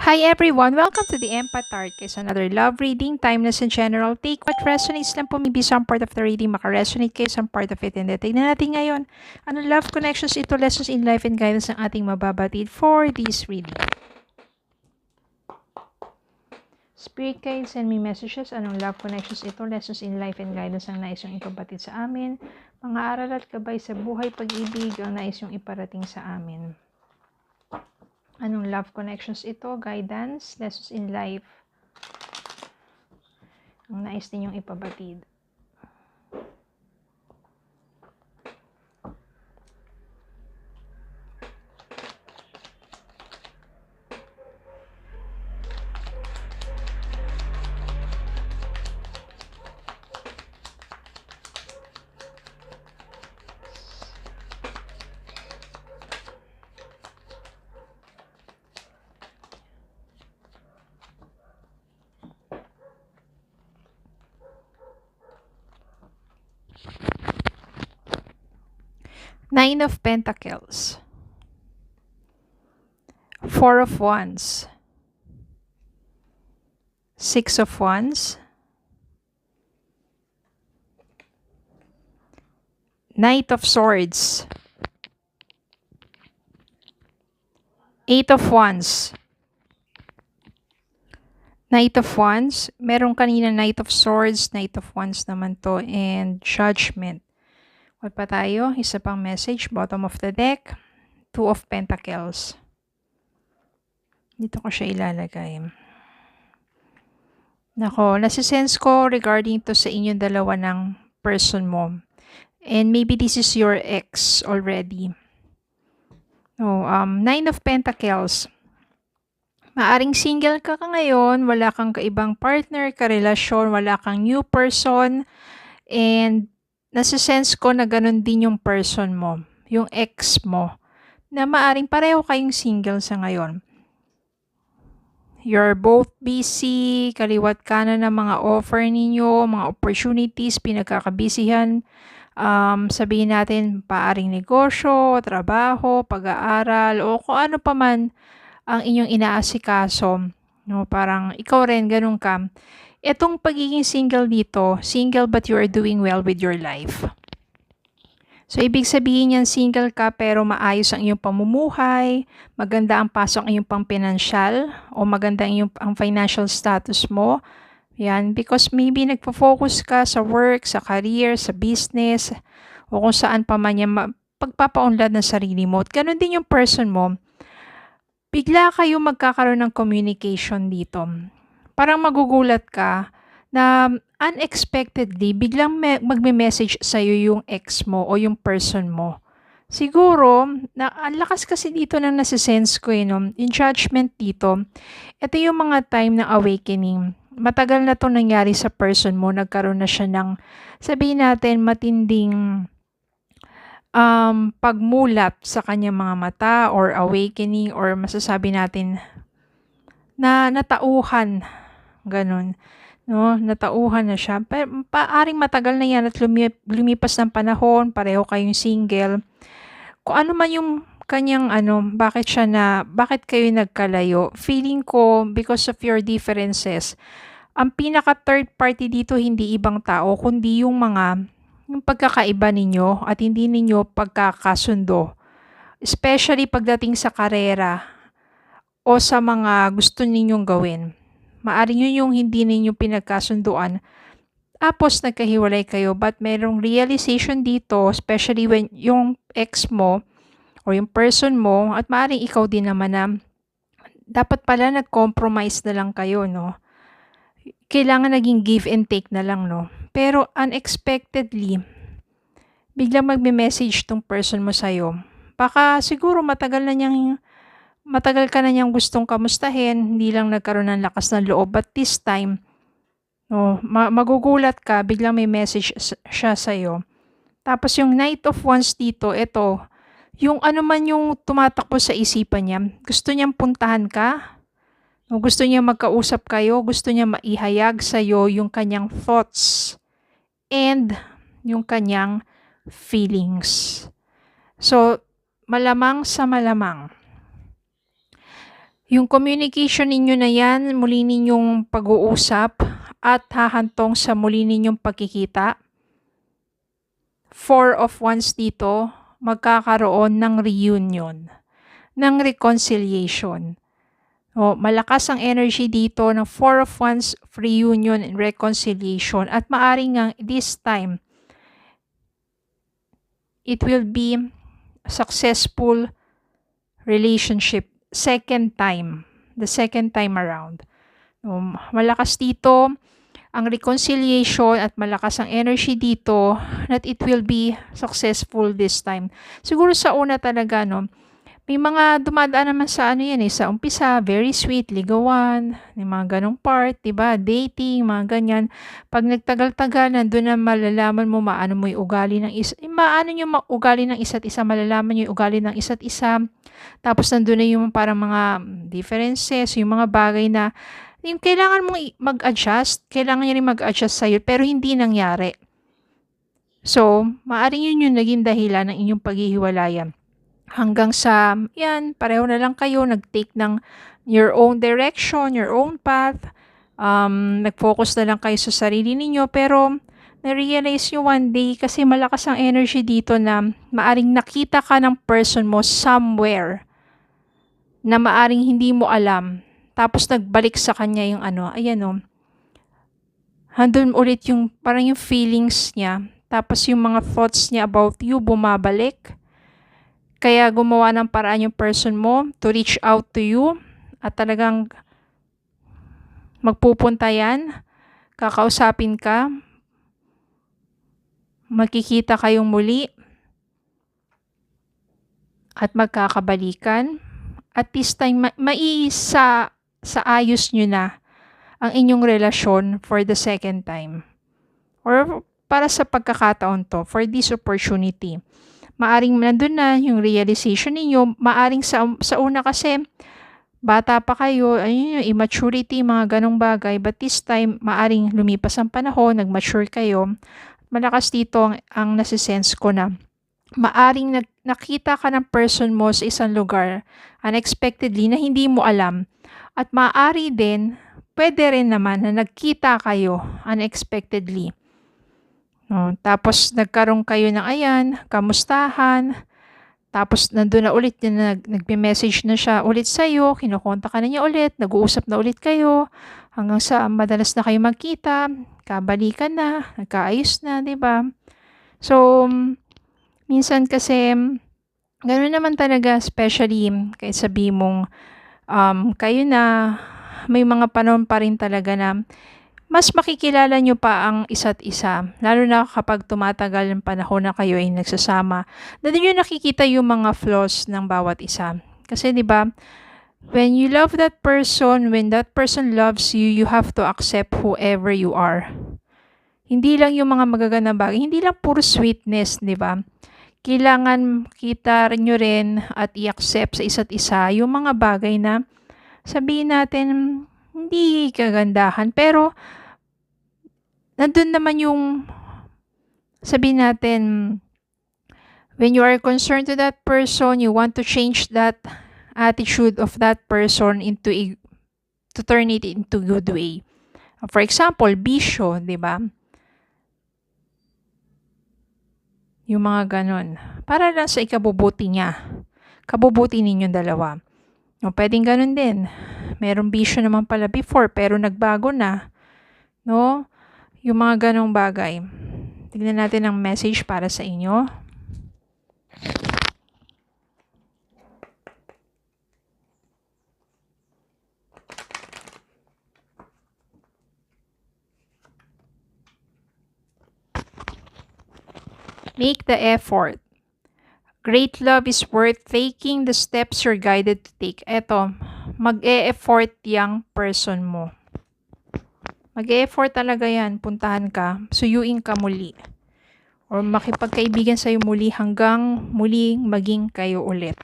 Hi everyone! Welcome to the Empath Art Case, another love reading, timeless and general. Take what resonates lang po, maybe some part of the reading makaresonate kayo, some part of it, and tignan natin ngayon. Anong love connections ito, lessons in life and guidance ng ating mababatid for this reading. Spirit guides, send me messages. Anong love connections ito, lessons in life and guidance ang nais yung ipabatid sa amin. Mga aral at gabay sa buhay, pag-ibig ang nais yung iparating sa amin. Anong love connections ito? Guidance, lessons in life. Ang nais ninyong ipabatid. Nine of Pentacles, Four of Wands, Six of Wands, Knight of Swords, Eight of Wands, Knight of Wands. Meron kanina Knight of Swords, Knight of Wands naman to, and Judgment. What pa tayo? Isa pang message, bottom of the deck, Two of Pentacles. Dito ko siya ilalagay. Nako, nasisense ko regarding to sa inyong dalawa ng person mo. And maybe this is your ex already. Nine of Pentacles. Maaring single ka ngayon, wala kang kaibang partner, karelasyon, wala kang new person. And nasisense ko na ganun din yung person mo, yung ex mo, na maaring pareho kayong single sa ngayon. You're both busy, kaliwat kanan ng mga offer ninyo, mga opportunities, pinagkakabisihan. Sabihin natin, paaring negosyo, trabaho, pag-aaral, o kung ano pa man ang inyong inaasikaso. No, parang ikaw rin, ganun ka. Itong pagiging single dito, single but you are doing well with your life. So, ibig sabihin yan, single ka pero maayos ang iyong pamumuhay, maganda ang pasok ang iyong pang-pinansyal, o maganda ang financial status mo. Yan, because maybe nagpo-focus ka sa work, sa career, sa business, o kung saan pa man yan, pagpapaunlad ng sarili mo. At ganun din yung person mo. Bigla kayo magkakaroon ng communication dito. Parang magugulat ka na unexpectedly, biglang magme-message sa'yo yung ex mo o yung person mo. Siguro, ang lakas kasi dito ng nasisense ko no? In judgment dito, ito yung mga time ng awakening. Matagal na to nangyari sa person mo, nagkaroon na siya ng, sabihin natin, matinding pagmulat sa kanyang mga mata or awakening, or masasabi natin na natauhan. Ganun. No, natauhan na siya. Pero paaring matagal na yan at lumipas ng panahon, pareho kayong single. Kung ano man yung kanyang bakit kayo nagkalayo, feeling ko because of your differences. Ang pinaka third party dito hindi ibang tao kundi yung pagkakaiba ninyo at hindi ninyo pagkakasundo. Especially pagdating sa karera o sa mga gusto ninyong gawin. Maaring yun yung hindi ninyo pinagkasunduan. Tapos nagkahiwalay kayo, but merong realization dito, especially when yung ex mo or yung person mo, at maaring ikaw din naman na dapat pala nag-compromise na lang kayo, no? Kailangan naging give and take na lang, no? Pero unexpectedly, biglang magme-message tong person mo sa'yo. Baka siguro matagal ka na niyang gustong kamustahin, hindi lang nagkaroon ng lakas ng loob. But this time, magugulat ka, biglang may message siya sa'yo. Tapos yung Knight of Wands dito, ito, yung ano man yung tumatakbo sa isipan niya, gusto niyang puntahan ka, gusto niya magkausap kayo, gusto niya maihayag sa'yo yung kanyang thoughts and yung kanyang feelings. So, malamang sa malamang, Yung communication ninyo na yan, muli ninyong pag-uusap at hahantong sa muli ninyong pagkikita. 4 of Wands dito, magkakaroon ng reunion, ng reconciliation. Malakas ang energy dito ng 4 of Wands, reunion and reconciliation. At maaring nga this time, it will be a successful relationship the second time around. Malakas dito ang reconciliation at malakas ang energy dito that it will be successful this time. Siguro sa una talaga, may mga dumadaan naman sa sa umpisa, very sweet, ligawan, yung mga ganong part, diba? Dating, mga ganyan. Pag nagtagal-tagal, nandun na malalaman mo maano mo yung ugali ng ugali ng isa't isa, malalaman yung ugali ng isa't isa. Tapos nandun na yung parang mga differences, yung mga bagay na yung kailangan mong mag-adjust, kailangan niya rin mag-adjust sa'yo, pero hindi nangyari. So, maaring yun yung naging dahilan ng inyong paghihiwalayan. Hanggang sa, pareho na lang kayo, nag-take ng your own direction, your own path, nag-focus na lang kayo sa sarili ninyo, pero na-realize nyo one day, kasi malakas ang energy dito na maaring nakita ka ng person mo somewhere na maaring hindi mo alam, tapos nagbalik sa kanya yung handun ulit yung parang yung feelings niya, tapos yung mga thoughts niya about you bumabalik. Kaya gumawa ng paraan yung person mo to reach out to you at talagang magpupunta yan, kakausapin ka, magkikita kayong muli at magkakabalikan. At this time, maiisa sa ayos nyo na ang inyong relasyon for the second time. Or para sa pagkakataon to, for this opportunity. Maaring nandun na yung realization ninyo, maaring sa una kasi bata pa kayo, yung immaturity, mga ganong bagay, but this time, maaring lumipas ang panahon, nag-mature kayo. Malakas dito ang nasisense ko na maaring nakita ka ng person mo sa isang lugar unexpectedly na hindi mo alam, at maaari din, pwede rin naman na nagkita kayo unexpectedly. Tapos nagkaroon kayo ng kamustahan, tapos nandun na ulit nagme-message na siya ulit sa'yo, kinukonta ka na niya ulit, nag-uusap na ulit kayo, hanggang sa madalas na kayo magkita, kabalikan na, nagkaayos na, diba? So, minsan kasi, gano'n naman talaga, especially, kahit sabi mong, kayo na, may mga panahon pa rin talaga na, mas makikilala nyo pa ang isa't isa, lalo na kapag tumatagal ang panahon na kayo ay nagsasama. Doon nyo nakikita yung mga flaws ng bawat isa. Kasi 'di ba, when you love that person, when that person loves you, you have to accept whoever you are. Hindi lang yung mga magagandang bagay, hindi lang puro sweetness, 'di ba? Kailangan kita nyo rin at i-accept sa isa't isa yung mga bagay na sabihin natin hindi kagandahan, pero nandun naman yung sabihin natin, when you are concerned to that person, you want to change that attitude of that person to turn it into good way. For example, bisyo, di ba? Yung mga ganon. Para lang sa ikabubuti niya. Kabubuti ninyong dalawa. Pwedeng ganon din. Merong bisyo naman pala before, pero nagbago na. No? Yung mga ganong bagay. Tignan natin ang message para sa inyo. Make the effort. Great love is worth taking the steps you're guided to take. Eto, mag-e-effort yung person mo. Mag-e-effort talaga yan. Puntahan ka, suyuin ka muli. Or makipagkaibigan sa'yo muli hanggang muling maging kayo ulit.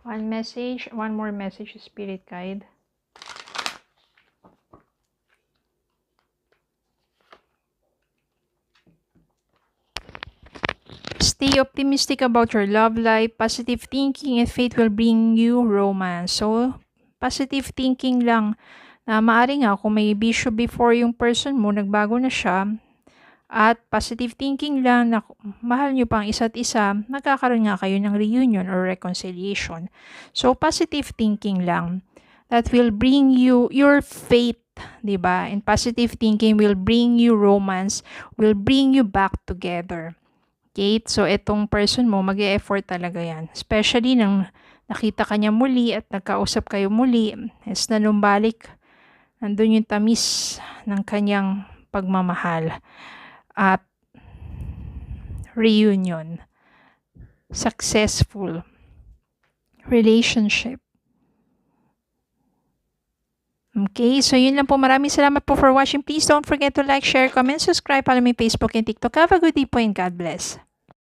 One more message, Spirit Guide. Stay optimistic about your love life. Positive thinking and faith will bring you romance. So, positive thinking lang na maaari nga kung may issue before yung person mo, nagbago na siya, at positive thinking lang na mahal nyo pang isa't isa, nagkakaroon nga kayo ng reunion or reconciliation. So, positive thinking lang. That will bring you your faith, diba? And positive thinking will bring you romance, will bring you back together. Okay? So, itong person mo, mag-e-effort talaga yan. Especially nang nakita ka niya muli at nagkausap kayo muli, is nanumbalik, nandun yung tamis ng kanyang pagmamahal. At reunion, successful relationship. Okay, so yun lang po. Maraming salamat po for watching. Please don't forget to like, share, comment, subscribe. Follow me Facebook and TikTok. Have a good day po and God bless.